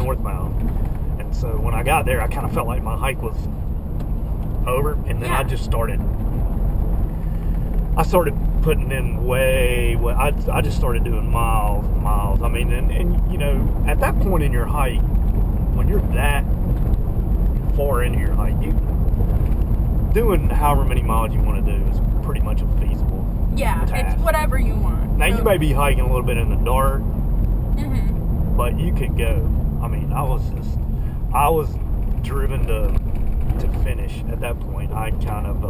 northbound. And so when I got there, I kind of felt like my hike was over, and then I started putting in I just started doing miles. I mean, and you know, at that point in your hike, when you're that far into your hike, doing however many miles you want to do is pretty much a feasible task. It's whatever you want. Now, you may be hiking a little bit in the dark, but you could go. I mean, I was driven to finish at that point. I kind of,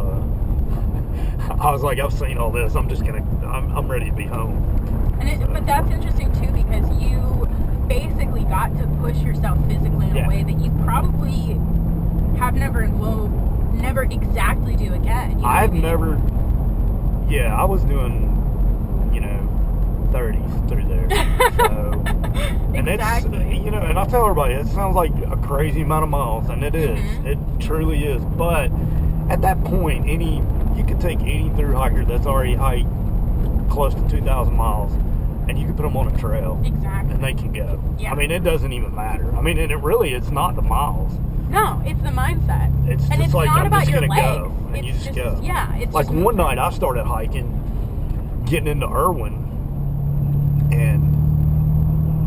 I was like, I've seen all this. I'm ready to be home. But that's interesting too, because you basically got to push yourself physically in a way that you probably have never and will never exactly do again. You know I was doing, 30s through there. So, and exactly. It's, and I tell everybody, it sounds like a crazy amount of miles, and it is. It truly is. But at that point, you could take any through hiker that's already hiked close to 2,000 miles, and you can put them on a trail. Exactly. And they can go. Yeah. I mean, it doesn't even matter. I mean, and it's not the miles. No, it's the mindset. It's and just it's like, not I'm about just your going to legs. go. And you just go. Yeah. It's like just one night I started hiking, getting into Irwin, and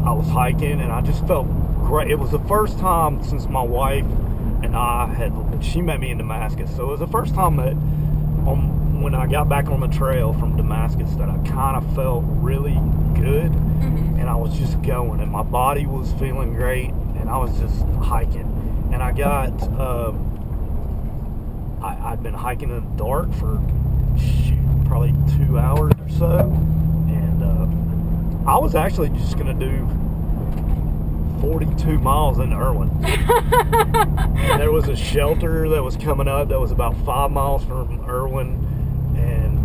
I was hiking, and I just felt great. It was the first time since my wife and she met me in Damascus. So it was the first time that when I got back on the trail from Damascus that I kind of felt really good. And I was just going, and my body was feeling great, and I was just hiking. And I got, I'd been hiking in the dark for, probably 2 hours or so. And I was actually just going to do 42 miles in Irwin. And there was a shelter that was coming up that was about 5 miles from Irwin. And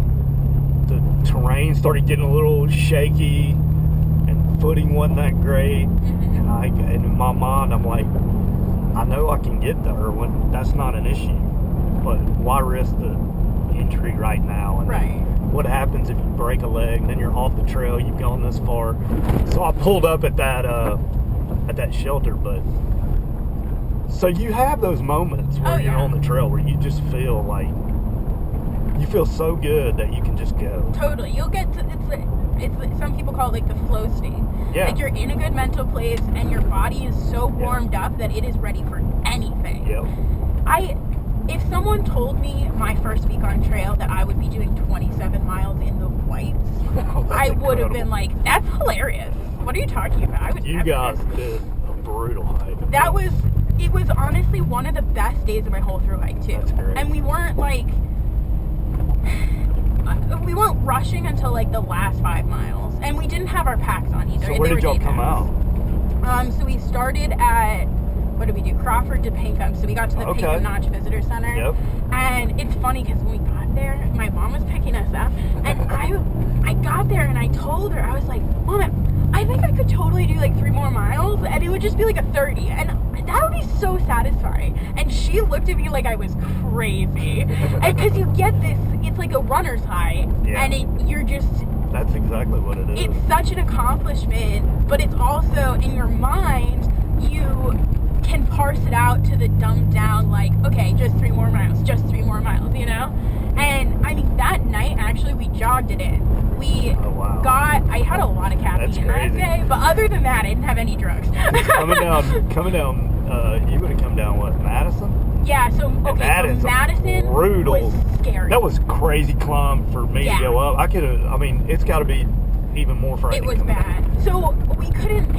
the terrain started getting a little shaky, and footing wasn't that great. And in my mind, I'm like, I know I can get to Irwin. That's not an issue. But why risk the injury right now? And what happens if you break a leg and then you're off the trail? You've gone this far. So I pulled up at that shelter. But so you have those moments where you're on the trail where you just feel like you feel so good that you can just go. Totally. You'll get to it's some people call it like the flow state. Yeah. Like you're in a good mental place and your body is so warmed up that it is ready for anything. Yep. If someone told me my first week on trail that I would be doing 27 miles in the whites, I would have been like, that's hilarious. What are you talking about? You guys did a brutal hike. It was honestly one of the best days of my whole through hike too. That's great. And we weren't rushing until like the last 5 miles. And we didn't have our packs on either. So where did y'all come out? So we started at, what did we do? Crawford to Pinkham. So we got to the Pinkham Notch Visitor Center. Yep. And it's funny because when we got there, my mom was picking us up. And I got there and I told her, I was like, Mom, I think I could totally do like 3 more miles. And it would just be like a 30. And that would be so satisfying. And she looked at me like I was crazy. And because you get this, it's like a runner's high. Yeah. And you're just... That's exactly what it is. It's such an accomplishment, but it's also, in your mind, you can parse it out to the dumbed down, like, okay, just 3 more miles, you know? And, I mean, that night, actually, we jogged it in. I had a lot of caffeine that day, but other than that, I didn't have any drugs. coming down, you would have come down, what, Madison? Yeah, so Madison brutal. Was scary. That was crazy climb for me to go up. It's got to be even more frightening. It was bad. So we couldn't,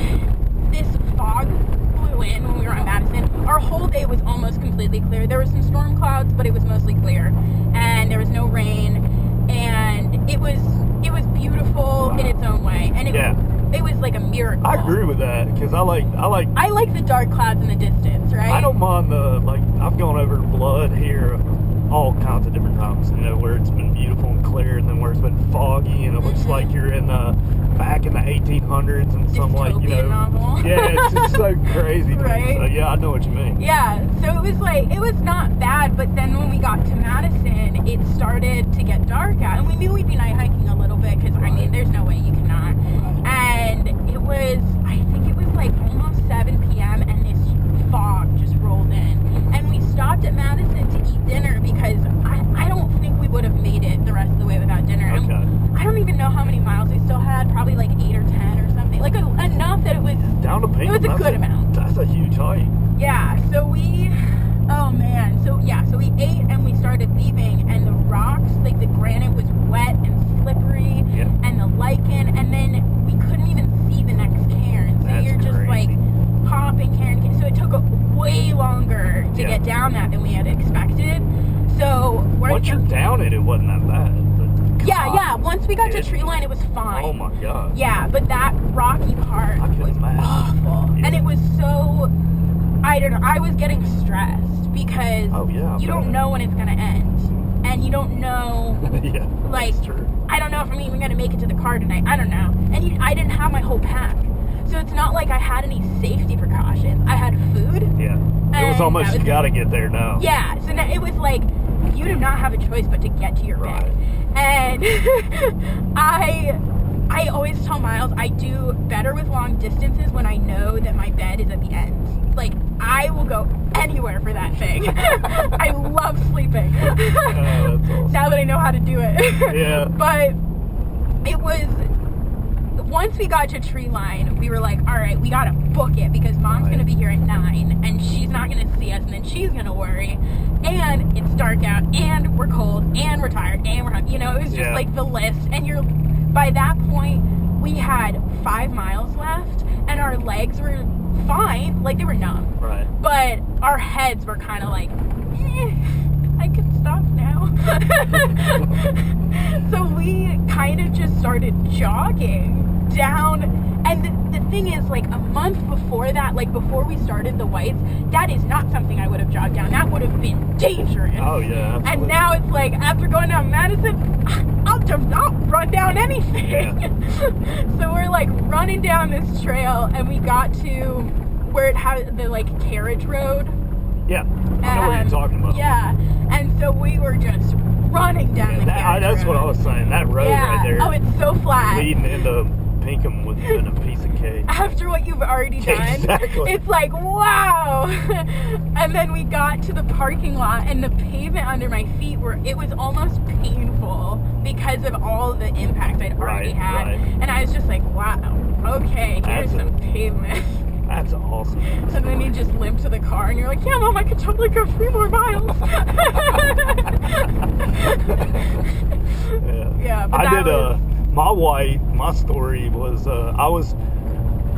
this fog blew in when we were on Madison. Our whole day was almost completely clear. There were some storm clouds, but it was mostly clear. And there was no rain. And it was beautiful in its own way. And it was like a miracle. I agree with that, because I like the dark clouds in the distance, right? I don't mind I've gone over to Blood here all kinds of different times, where it's been beautiful and clear, and then where it's been foggy, and it looks like you're in back in the 1800s and some novel. Yeah, it's just so crazy. Right? So yeah, I know what you mean. Yeah, so it was not bad, but then when we got to Madison, it started to get dark out, and we knew we'd be night hiking a little bit, because I mean, there's no way you cannot. And I think it was like almost 7 p.m. know how many miles we still had. Probably like 8 or 10 or something. Like enough that it was Down to Pinkham. It was a good amount. That's a huge hike. Yeah. So we ate and we started leaving, and the rocks, like the granite, was wet and slippery, Yep. and the lichen, and then we couldn't even see the next cairn. So That's you're just crazy. like hopping cairn to cairn. So it took way longer to Yeah. get down that than we had expected. So Once you're down it wasn't that bad. But yeah. Once we got to It- tree line, it was fine. Oh my god. Yeah, but that rocky part I can was imagine. awful. Yeah. And it was so, I don't know, I was getting stressed because Oh, yeah, I you don't bet. know when it's going to end. And you don't know, Yeah. like, That's true. I don't know if I'm even going to make it to the car tonight. I don't know. And I didn't have my whole pack. So it's not like I had any safety precautions. I had food. Yeah. It And was almost that you got to get there now. Yeah, so now it was like, you do not have a choice but to get to your Right. bed. And I always tell Miles I do better with long distances when I know that my bed is at the end. Like, I will go anywhere for that thing. I love sleeping. That's awesome. Now that I know how to do it. Yeah. But it was, once we got to tree line, we were like, all right, we gotta book it because Mom's Right. gonna be here at 9 and she's not gonna see us, and then she's gonna worry, and it's dark out, and we're cold, and we're tired, and we're hungry. You know, it was just Yeah. like the list. And by that point, we had 5 miles left, and our legs were fine, like they were numb, Right. but our heads were kind of like, I can stop now. So we kind of just started jogging down, and the thing is, like, a month before that, like before we started the whites, that is not something I would have jogged down. That would have been dangerous. Oh yeah. Absolutely. And now it's like, after going down Madison, I'll run down anything. Yeah. So we're like running down this trail, and we got to where it had the like carriage road. Yeah. I know what you're talking about. Yeah, and so we were just running down Yeah, the carriage that's what I road. was saying. That road right there. Oh, it's so flat. leading into Pinkham would have been a piece of cake. After what you've already done, Exactly. it's like, wow. And then we got to the parking lot, and the pavement under my feet it was almost painful because of all the impact I'd already Right, had. right. And I was just like, wow, okay, here's That's some pavement. That's awesome. And then you just limp to the car, and you're like, yeah, Mom, I could totally go 3 more miles. Yeah, but I that did was- my story was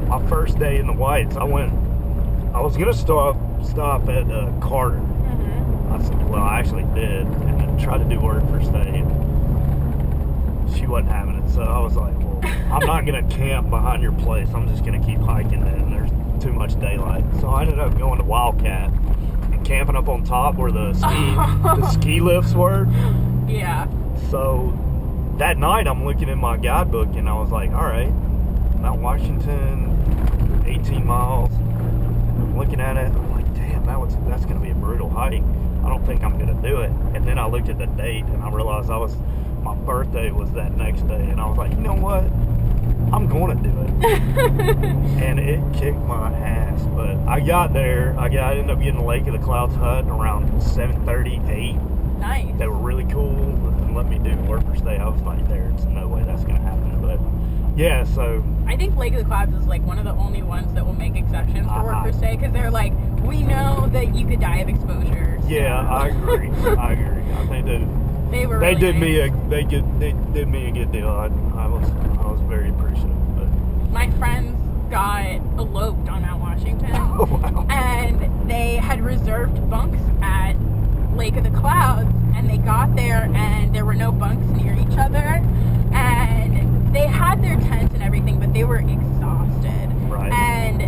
my first day in the whites. I was gonna stop at Carter. I actually did, and then tried to do work first day. She wasn't having it, so I was like, well, I'm not gonna camp behind your place. I'm just gonna keep hiking then. There's too much daylight. So I ended up going to Wildcat and camping up on top where the ski lifts were. Yeah. So that night I'm looking in my guidebook, and I was like, all right, Mount Washington, 18 miles. I'm looking at it, I'm like, damn, that's gonna be a brutal hike. I don't think I'm gonna do it. And then I looked at the date, and I realized my birthday was that next day, and I was like, you know what? I'm gonna do it. And it kicked my ass. But I got there. I ended up getting to Lake of the Clouds hut around 7:30, 8. Nice. They were really cool and let me do workers day. I was like, there's no way that's gonna happen. But yeah, so I think Lake of the Clouds is like one of the only ones that will make exceptions for workers day, because they're like, we know that you could die of exposure. So. yeah, I agree. I think They were. they Really did nice. they did me a good deal. I was very appreciative. But My friends got eloped on Mount Washington, oh wow. and they had reserved bunks at Lake of the Clouds, and they got there, and there were no bunks near each other, and they had their tents and everything, but they were exhausted. Right. And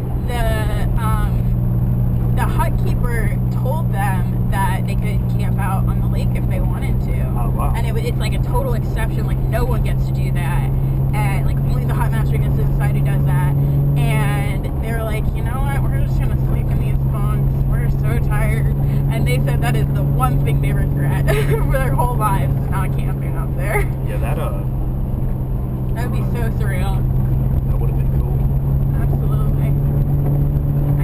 the hut keeper told them that they could camp out on the lake if they wanted to. Oh wow. And it's like a total exception, like no one gets to do that, and like only the hut master against the society does that. And they were like, you know what, we're just gonna sleep in these bunks, we're so tired. And they said that is the one thing they regret for their whole lives, is not camping up there. Yeah, that would be so surreal. that would have been cool. Absolutely.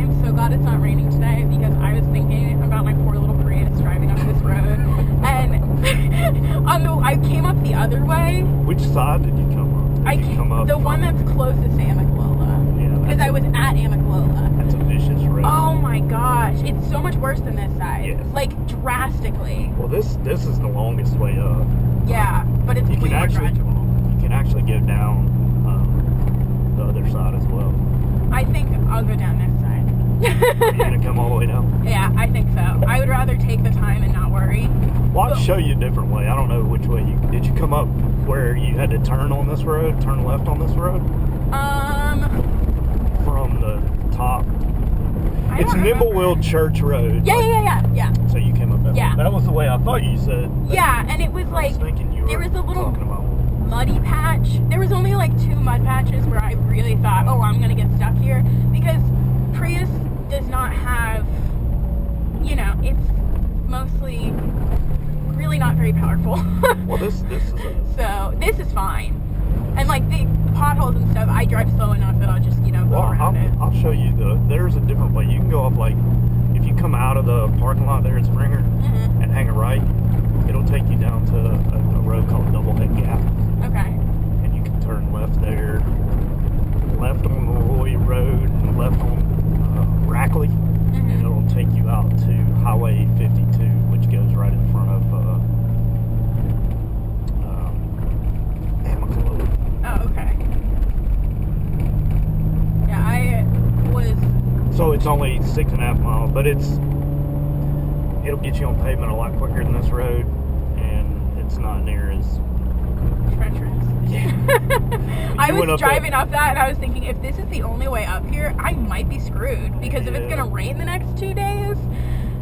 I'm so glad it's not raining today, because I was thinking about my poor little Prius driving up this road, and I came up the other way. Which side did you come If you come up the one from- that's closest to Amicalola. Yeah, Because I was at Amicalola. That's a vicious road. Oh my gosh, it's so much worse than this side. Yes. Like drastically. Well, this is the longest way up. Yeah, but it's You way can more actually gradual. you can actually go down the other side as well. I think I'll go down this side. You're gonna come all the way down. Yeah, I think so. I would rather take the time and not worry. Well, I'll show you a different way. I don't know which way you did. You come up where you had to turn on this road, turn left on this road from the top. I It's don't remember. Nimblewell Church Road. Yeah. So you came up that Yeah. way. That was the way I thought you said. Yeah, and it was I like was thinking you there were was a little talking about. muddy patch. There was only like 2 mud patches where I really thought, oh, I'm gonna get stuck here, because Prius does not have, it's mostly really not very powerful. Well, this is So this is fine. And like the potholes and stuff, I drive slow enough that I'll just, go Well, around it. I'll show you there's a different way. You can go up like, if you come out of the parking lot there at Springer Mhm. and hang a right, it'll take you down to a road called Doublehead Gap. Okay. And you can turn left there, left on Roy Road, and left on Rackley, and Mhm. it'll take you out to Highway 52, which goes right in front of Amicalola. Oh, okay. Yeah, I was. So it's only 6.5 miles, but it'll get you on pavement a lot quicker than this road, and it's not near as. Treacherous. Yeah. I You went was up driving that- up that and I was thinking, if this is the only way up here, I might be screwed, because if it's Yeah. gonna rain the next 2 days.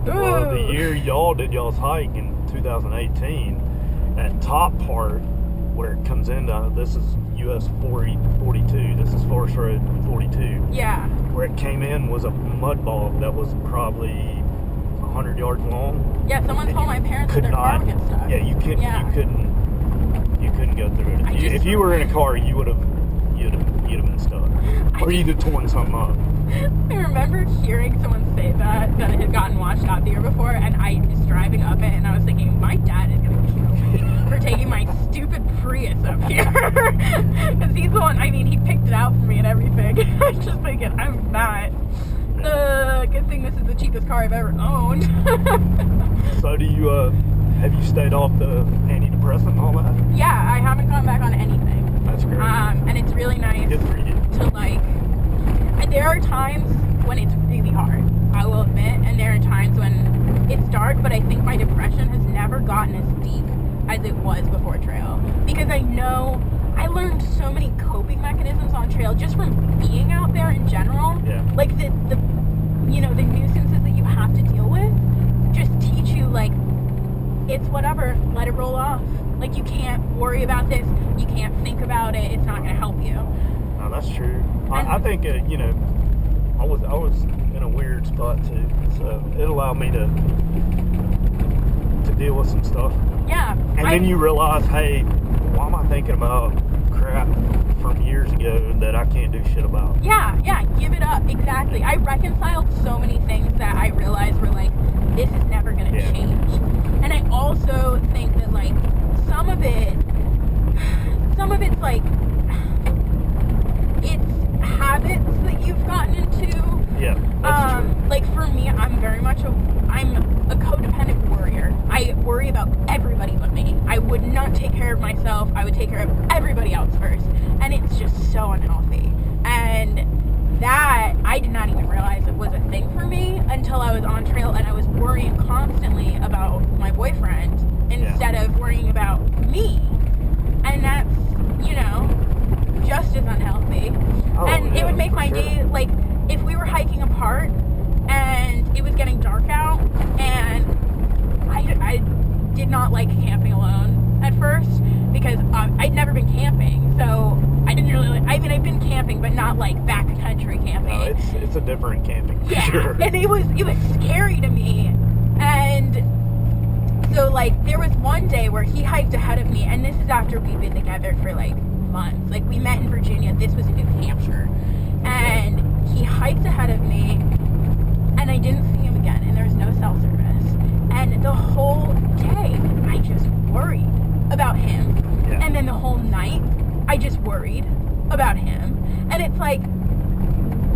Well, the ooh. year y'all did y'all's hike in 2018, that top part where it comes into, this is US 42, this is Forest Road 42, Yeah. where it came in was a mud bog that was probably 100 yards long. Yeah, someone And told you my parents that could their car would not- get stuck. Yeah, you couldn't go through it. I just- If you were in a car, you'd have been stuck, or you'd have torn something up. I remember hearing someone say that it had gotten washed out the year before, and I was driving up it, and I was thinking, my dad is gonna kill me for taking my stupid Prius up here. Because he's the one, he picked it out for me and everything. I was just thinking, I'm not. Good thing this is the cheapest car I've ever owned. So do you, have you stayed off the antidepressant and all that? Yeah, I haven't gone back on anything. That's great. And it's really nice Good for you. to there are times when it's really hard, I will admit, and there are times when it's dark, but I think my depression has never gotten as deep as it was before trail, because I know I learned so many coping mechanisms on trail just from being out there in general. Yeah. Like the nuisances that you have to deal with just teach you, like, it's whatever, let it roll off. Like, you can't worry about this, you can't think about it, it's not going to help you. No, that's true. I think, I was in a weird spot too, so it allowed me to deal with some stuff. Yeah. And then you realize, hey, why am I thinking about crap from years ago that I can't do shit about? Yeah, give it up, exactly. I reconciled so many things that I realized were like, this is never going to change. And I also think that, like, some of it's like, it's habits that you've gotten into. Yeah, that's true. Like, for me, I'm a codependent worrier. I worry about everybody but me. I would not take care of myself. I would take care of everybody else first. And it's just so unhealthy. And that, I did not even realize it was a thing for me until I was on trail and I was worrying constantly about my boyfriend instead of worrying about me. And that's, just as unhealthy. Oh, and it would make for my sure. day, like, if we were hiking apart and it was getting dark out, and I did not like camping alone at first, because I'd never been camping, so I didn't really I've been camping, but not like backcountry camping. No, it's a different camping for Yeah, sure. and it was scary to me. And so, like, there was one day where he hiked ahead of me, and this is after we'd been together for like months. Like, we met in Virginia, this was in New Hampshire, and he hiked ahead of me, and I didn't see him again, and there was no cell service. And the whole day, I just worried about him. Yeah. And then the whole night, I just worried. it's like,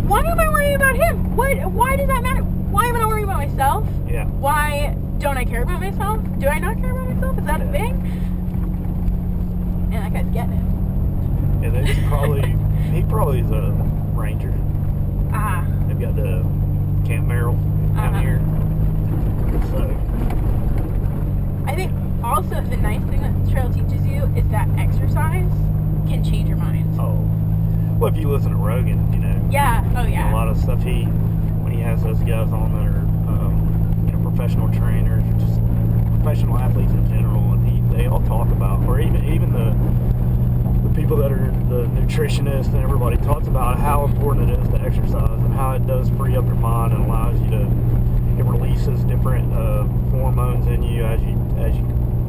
why am I worrying about him? Why does that matter? Why am I not worrying about myself? Yeah. Why don't I care about myself? Do I not care about myself? Is that a thing? And that guy's getting it. And then he probably is a ranger. Ah. They've got the Camp Merrill down here. So I think also the nice thing that the trail teaches you is that exercise can change your mind. Oh. Well, if you listen to Rogan, you know. Yeah. Oh, yeah. A lot of stuff when he has those guys on that are, professional trainers, or just professional athletes in general, and they all talk about, or even the people that are the nutritionists and everybody talks about how important it is to exercise and how it does free up your mind and allows you to, it releases different hormones in you as you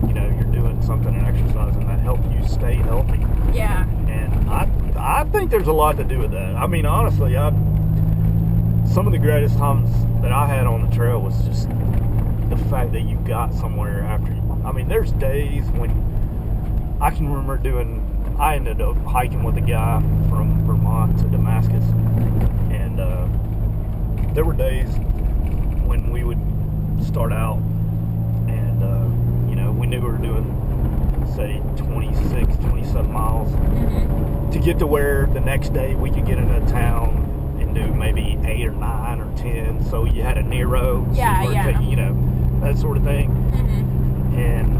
you're doing something and exercising that help you stay healthy. Yeah. And I think there's a lot to do with that. I mean, honestly, some of the greatest times that I had on the trail was just the fact that you got somewhere after. I mean, there's days when I can remember I ended up hiking with a guy from Vermont to Damascus, and there were days when we would start out and we knew we were doing, say, 26, 27 miles to get to where the next day we could get into a town and do maybe 8 or 9 or 10, so you had a Nero, that sort of thing. And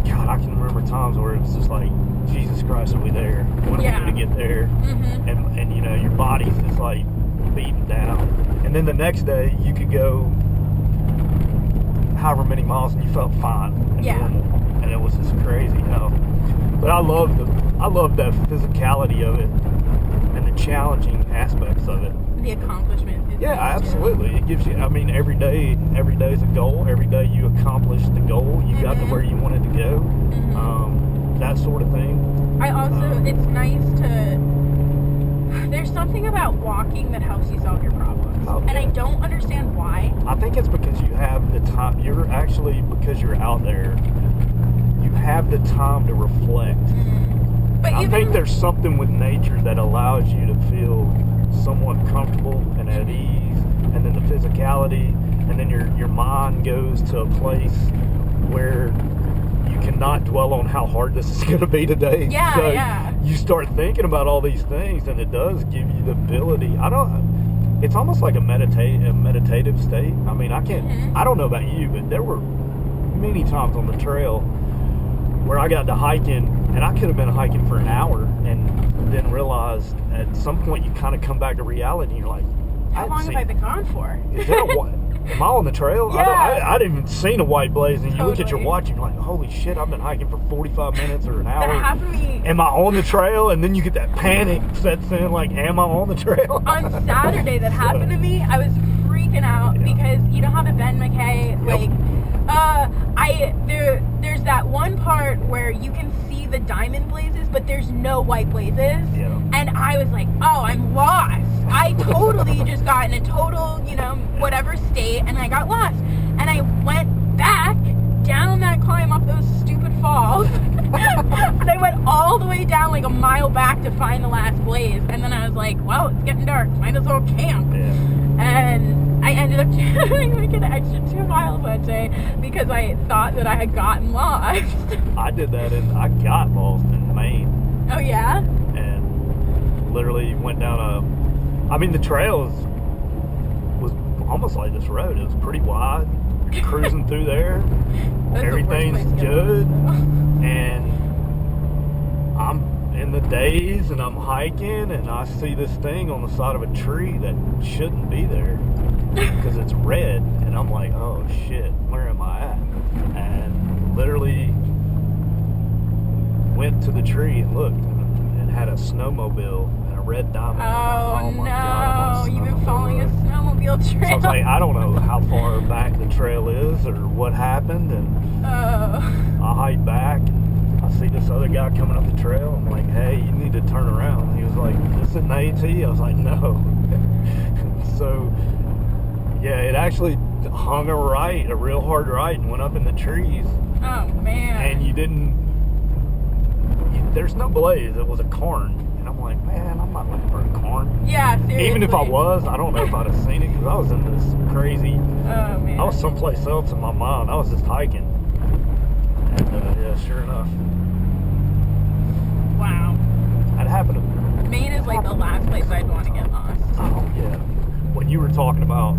God, I can remember times where it was just like, Jesus Christ, are we there? When are we going to get there? And your body's just like beaten down. And then the next day you could go however many miles and you felt fine and normal. And it was just crazy how. But I love that physicality of it and the challenging aspects of it. The accomplishment. Yeah, absolutely. It gives you, I mean, every day is a goal. Every day you accomplish the goal. You got to where you wanted to go. That sort of thing. I also, it's nice there's something about walking that helps you solve your problems. Oh, yeah. And I don't understand why. I think it's because you have the time, because you're out there, you have the time to reflect. But I think there's something with nature that allows you to feel somewhat comfortable and at ease, and then the physicality, and then your mind goes to a place where you cannot dwell on how hard this is going to be today. You start thinking about all these things, and it does give you the ability. It's almost like a meditative state. I mean, I don't know about you, but there were many times on the trail where I got to hiking, and I could have been hiking for an hour and then realized at some point you kind of come back to reality and you're like, how long have I been gone for? Is that am I on the trail? Yeah. I didn't even seen a white blaze, and you look at your watch and you're like, holy shit, I've been hiking for 45 minutes or an hour. That happened to me. Am I on the trail? And then you get that panic sets in, like, am I on the trail? On Saturday that happened to me, I was freaking out because you know how the Ben McKay, there's that one part where you can see the diamond blazes, but there's no white blazes. Yeah. And I was like, oh, I'm lost. I totally just got in a total, whatever state, and I got lost. And I went back down that climb up those stupid falls. And I went all the way down like a mile back to find the last blaze. And then I was like, well, it's getting dark. Might as well camp. Yeah. And I ended up doing like an extra 2 miles that day because I thought that I had gotten lost. I did that I got lost in Maine. Oh, yeah? And literally went down the trail was almost like this road. It was pretty wide. You're cruising through there. Everything's good. And I'm in the daze and I'm hiking and I see this thing on the side of a tree that shouldn't be there because it's red. And I'm like, oh shit, where am I at? And literally went to the tree and looked, and it had a snowmobile and a red diamond. Oh my no, God, you've been following a snowmobile trail. So I was like, I don't know how far back the trail is or what happened, and I hike back. I see this other guy coming up the trail. I'm like, hey, you need to turn around. He was like, this isn't AT? I was like, no. So, yeah, it actually hung a real hard right, and went up in the trees. Oh, man. And there's no blaze. It was a cairn. And I'm like, man, I'm not looking for a corn. Yeah, seriously. Even if I was, I don't know if I'd have seen it because I was in this crazy. Oh man. I was someplace else in my mind. I was just hiking, and yeah, sure enough. Wow. That happened to Maine is like the last place I'd want to get lost. Oh yeah. When you were talking about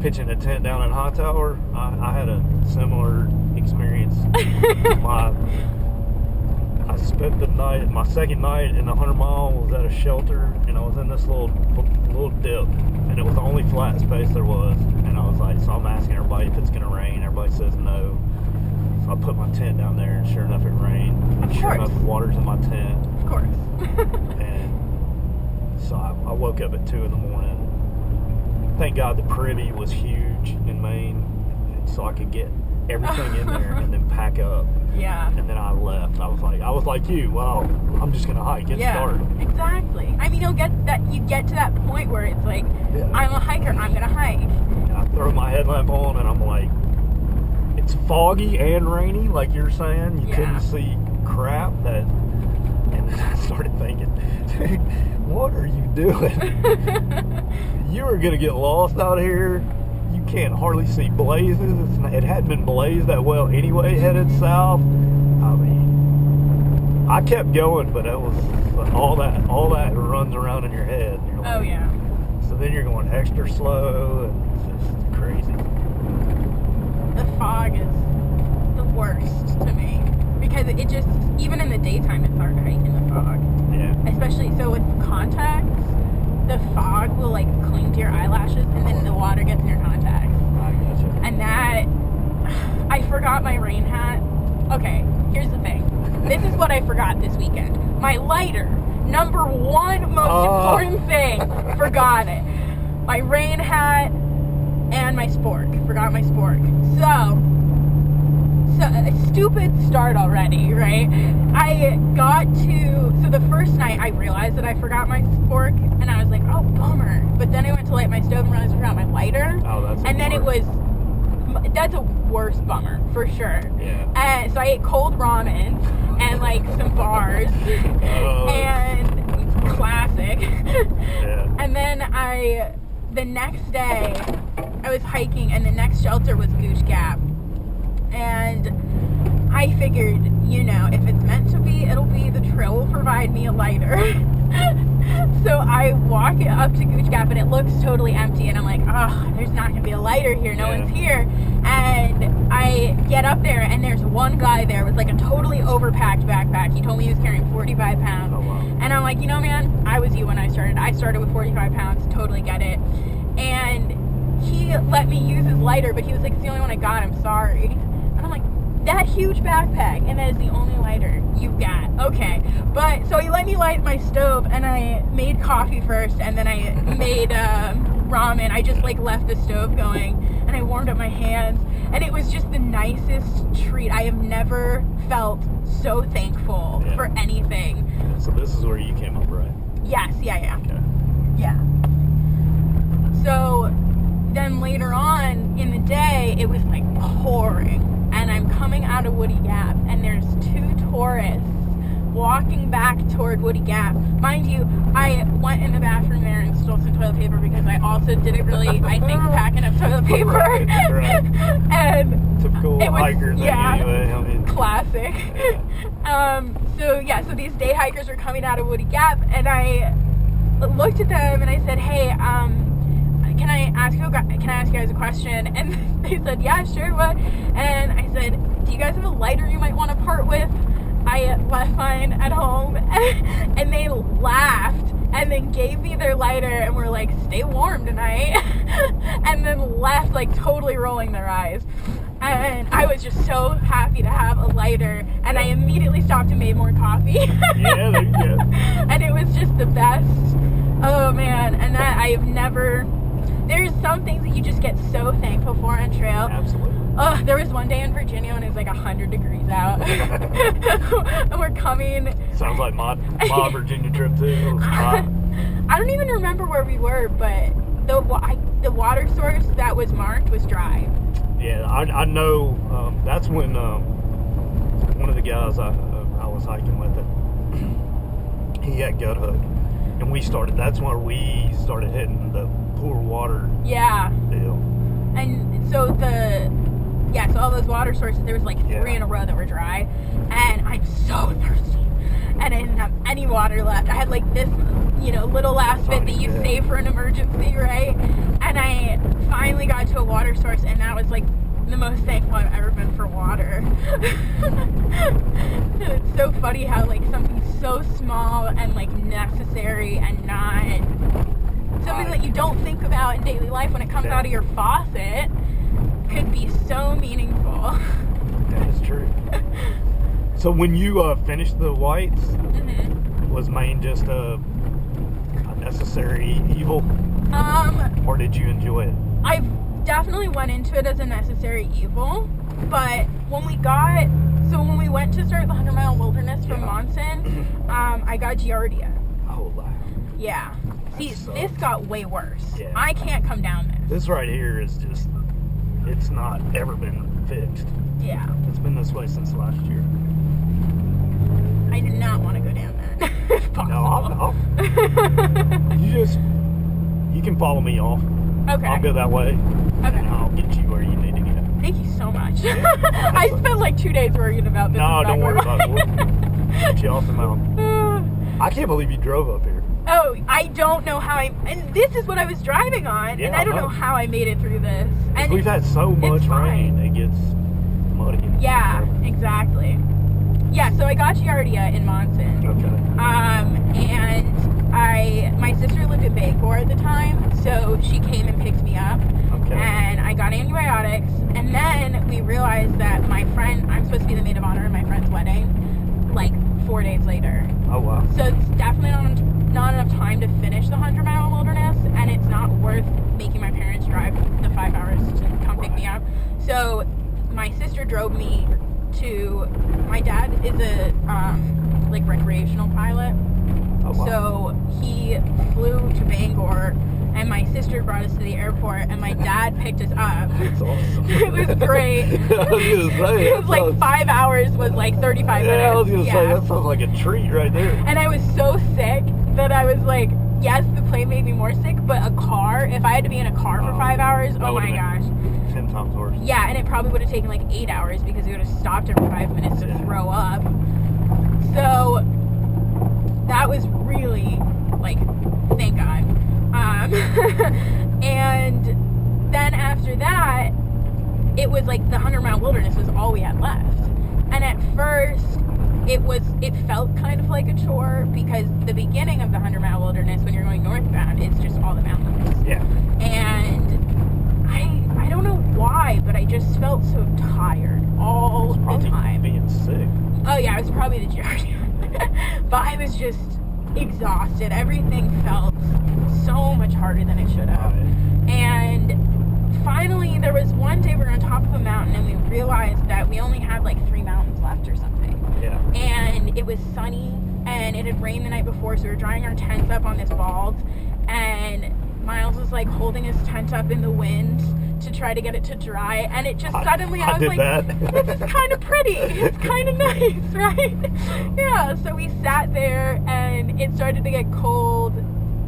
pitching a tent down in Hightower, I had a similar experience. I spent the night, my second night in the 100 Mile was at a shelter, and I was in this little dip, and it was the only flat space there was. And I was like, so I'm asking everybody if it's gonna rain. Everybody says no. So I put my tent down there, and sure enough, it rained. Of Sure course. enough, the water's in my tent. Of course. And so I woke up at 2 in the morning. Thank God the privy was huge in Maine, and so I could get everything in there and then pack up. Yeah. And then I left. I was like you. Well, I'm just gonna hike. Get started. Exactly. I mean, you get to that point where it's like, Yeah. I'm a hiker. I'm gonna hike. And I throw my headlamp on, and I'm like, it's foggy and rainy, like you're saying. You Yeah. couldn't see crap. And then I started thinking, dude, what are you doing? You are gonna get lost out here. You can't hardly see blazes. It hadn't been blazed that well anyway, headed south. I mean, I kept going, but it was all that runs around in your head. And you're like, Oh yeah. So then you're going extra slow, and it's just crazy. The fog is the worst to me because it just, even in the daytime, it's hard to hike in the fog. Yeah. Especially so with contacts, the fog will like cling to your eyelashes, and then the water gets in your contacts. I gotcha. And that, I forgot my rain hat. Okay, here's the thing. This is what I forgot this weekend. My lighter. Number one most important thing. Forgot it. My rain hat and my spork. Forgot my spork. So a stupid start already, right? So the first night I realized that I forgot my spork, and I was like, oh, bummer. But then I went to light my stove and realized I forgot my lighter. Oh, that's and then that's a worse bummer, for sure. Yeah. So I ate cold ramen and like some bars and classic. Yeah. And then the next day I was hiking, and the next shelter was Goose Gap. And I figured, if it's meant to be, it'll be. The trail will provide me a lighter. So I walk up to Goose Gap, and it looks totally empty. And I'm like, oh, there's not going to be a lighter here. No one's here. And I get up there, and there's one guy there with like a totally overpacked backpack. He told me he was carrying 45 pounds. Oh, wow. And I'm like, man, I was you when I started. I started with 45 pounds. Totally get it. And he let me use his lighter, but he was like, it's the only one I got. I'm sorry. And I'm like, that huge backpack, and that is the only lighter you got. Okay. But so he let me light my stove, and I made coffee first, and then I made ramen. I just like left the stove going, and I warmed up my hands, and it was just the nicest treat. I have never felt so thankful for anything. So this is where you came up, right? Yes, yeah. Okay. Yeah. So then later on in the day, it was like pouring. And I'm coming out of Woody Gap, and there's two tourists walking back toward Woody Gap. Mind you, I went in the bathroom there and stole some toilet paper because I also didn't really, I think, pack enough toilet paper. Right. And typical hikers anyway. I mean, classic. So these day hikers were coming out of Woody Gap, and I looked at them and I said, hey, can I ask you guys a question? And they said, yeah, sure, what? And I said, do you guys have a lighter you might want to part with? I left mine at home. And they laughed and then gave me their lighter and were like, stay warm tonight. And then left, like, totally rolling their eyes. And I was just so happy to have a lighter, and I immediately stopped and made more coffee. Yeah, there you go. And it was just the best. Oh man, and that I've never. There's some things that you just get so thankful for on trail. Absolutely. Oh, there was one day in Virginia when it was like 100 degrees out. And we're coming. Sounds like my Virginia trip too. It was hot. I don't even remember where we were, but the water source that was marked was dry. Yeah, I know. That's when one of the guys I was hiking with he had gut hook, and that's where we started hitting the poor water Yeah. deal. And so so all those water sources, there was like 3 in a row that were dry, and I'm so thirsty, and I didn't have any water left. I had like this, little last bit that you save for an emergency, right? And I finally got to a water source, and that was like the most thankful I've ever been for water. It's so funny how like something so small and like necessary and not something that you don't think about in daily life when it comes out of your faucet could be so meaningful. That is true. So when you finished the whites, was Maine just a necessary evil? Or did you enjoy it? I definitely went into it as a necessary evil, but when we went to start the 100-mile wilderness from Monson, I got Giardia. Oh, wow. Yeah. See, this got way worse. Yeah. I can't come down this. This right here is just, it's not ever been fixed. Yeah. It's been this way since last year. I did not want to go down that, if possible. No, you can follow me off. Okay. I'll go that way. Okay. And I'll get you where you need to get. Thank you so much. Yeah. I spent like 2 days worrying about this. No, don't worry about it. We'll get you off the mountain. I can't believe you drove up here. Oh, I don't know how and this is what I was driving on, and I don't know how I made it through this. And we've had so much rain, it gets muddy. Yeah, exactly. Yeah, so I got Giardia in Monson. Okay. And my sister lived in Bangor at the time, so she came and picked me up. Okay. And I got antibiotics, and then we realized that I'm supposed to be the maid of honor in my friend's wedding, like 4 days later. Oh, wow. So it's definitely not enough time to finish the 100-mile wilderness, and it's not worth making my parents drive the 5 hours to come pick me up. So my sister drove me to, my dad is a recreational pilot. Oh, wow. So he flew to Bangor, and my sister brought us to the airport, and my dad picked us up. That's awesome. It was great. It was like 5 hours was like 35 minutes. Yeah, I was going to say, that sounds like a treat right there. And I was so sick that I was like, yes, the plane made me more sick, but if I had to be in a car for 5 hours, oh my gosh. 10 times worse. Yeah, and it probably would have taken like 8 hours because we would have stopped every 5 minutes to throw up. So that was really, like, thank God. And then after that, it was like the 100-mile wilderness was all we had left. And at first, it felt kind of like a chore because the beginning of the 100-mile wilderness, when you're going northbound, it's just all the mountains. Yeah. And I don't know why, but I just felt so tired all the time. Being sick. Oh yeah, it was probably the Giardia. But I was just exhausted. Everything felt so much harder than it should have. And finally, there was one day we were on top of a mountain and we realized that we only had like 3 mountains left or something. Yeah. And it was sunny and it had rained the night before, so we were drying our tents up on this bald, and Miles was like holding his tent up in the wind to try to get it to dry, and it just suddenly I was like, this is kind of pretty, it's kind of nice, right? Yeah, so we sat there and it started to get cold,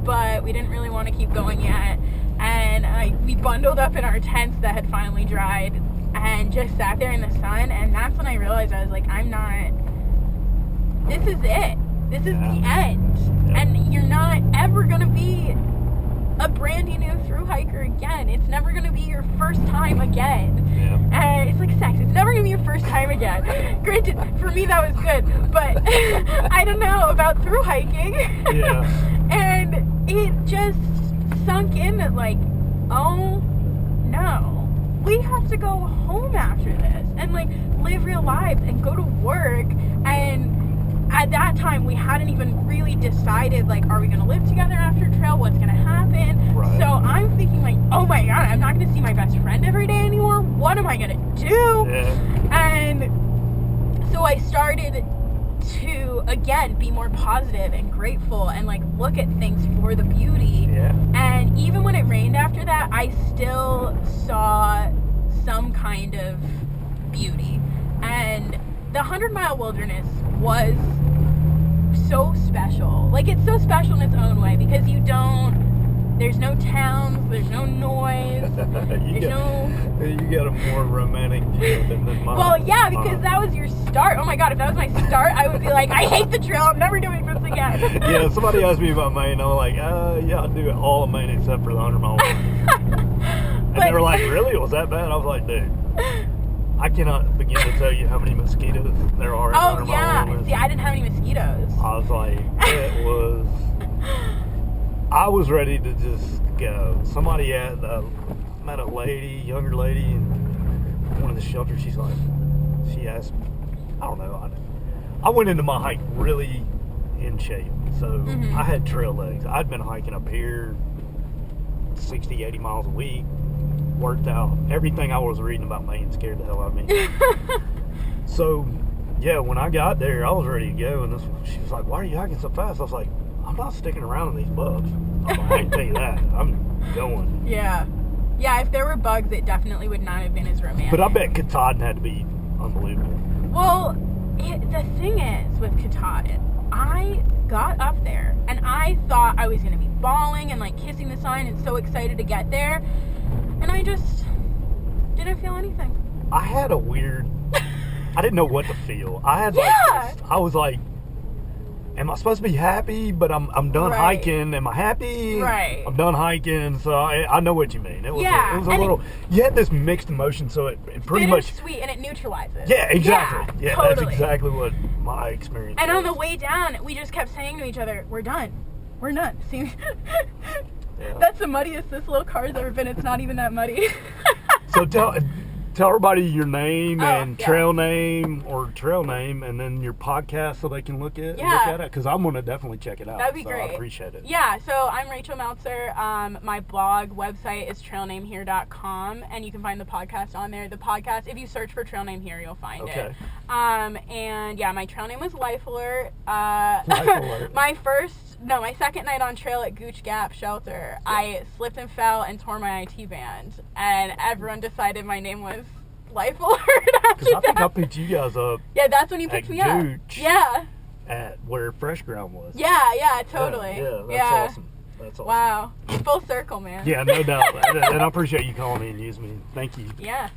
but we didn't really want to keep going yet, and we bundled up in our tents that had finally dried and just sat there in the sun, and that's when I realized I was like, this is it, this is the end, and you're not ever gonna be a brand new thru hiker again. It's never gonna be your first time again. Yeah. And it's like sex. It's never gonna be your first time again. Granted, for me that was good, but I don't know about thru hiking. Yeah. And it just sunk in that like, oh no, we have to go home after this and like live real lives and go to work. And at that time, we hadn't even really decided, like, are we going to live together after trail? What's going to happen? Right. So I'm thinking, like, oh my God, I'm not going to see my best friend every day anymore. What am I going to do? Yeah. And so I started to, again, be more positive and grateful and, like, look at things for the beauty. Yeah. And even when it rained after that, I still saw some kind of beauty. And the 100-mile wilderness was so special. Like, it's so special in its own way because there's no towns, there's no noise, you got a more romantic view than mine. Well, yeah, because that was your start. Oh my God, if that was my start, I would be like, I hate the trail, I'm never doing this again. Yeah, somebody asked me about Maine, I'm like, yeah, I do all of Maine except for the 100-mile one. And they were like, really? Was that bad? I was like, dude, I cannot begin to tell you how many mosquitoes there are in 100-mile yeah. See, I didn't have any mosquitoes. I was like, I was ready to just go. Somebody met a younger lady, in one of the shelters. She asked me, I don't know. I went into my hike really in shape. So I had trail legs. I'd been hiking up here 60, 80 miles a week. Worked out. Everything I was reading about Maine scared the hell out of me. So, yeah, when I got there, I was ready to go. And she was like, why are you hiking so fast? I was like, I'm not sticking around in these bugs. I can tell you that. I'm going. Yeah. Yeah, if there were bugs, it definitely would not have been as romantic. But I bet Katahdin had to be unbelievable. Well, the thing is with Katahdin, I got up there and I thought I was going to be bawling and like kissing the sign and so excited to get there. And I just didn't feel anything. I had a weird, I didn't know what to feel. I had I was like, am I supposed to be happy? But I'm done hiking. Am I happy? Right. I'm done hiking. So I know what you mean. It was a little. You had this mixed emotion, so it pretty much sweet and it neutralizes. Yeah, exactly. Yeah, totally. That's exactly what my experience. And was. on the way down, we just kept saying to each other, "We're done. We're done." See, that's the muddiest this little car's ever been. It's not even that muddy. So tell everybody your name and trail name, and then your podcast so they can look at it, because I'm going to definitely check it out. That'd be great. I appreciate it. Yeah, so I'm Rachel Meltzer. My blog website is trailnamehere.com, and you can find the podcast on there. The podcast, if you search for Trail Name Here, you'll find it. And yeah, my trail name was Life Alert. Life Alert. My second night on trail at Gooch Gap Shelter, I slipped and fell and tore my IT band, and everyone decided my name was Life Alert. Because I think I picked you guys up. Yeah, that's when you picked me up. Gooch, yeah. At where Fresh Ground was. Yeah, totally. That's awesome. That's awesome. Wow. Full circle, man. Yeah, no doubt. And I appreciate you calling me and using me. Thank you. Yeah.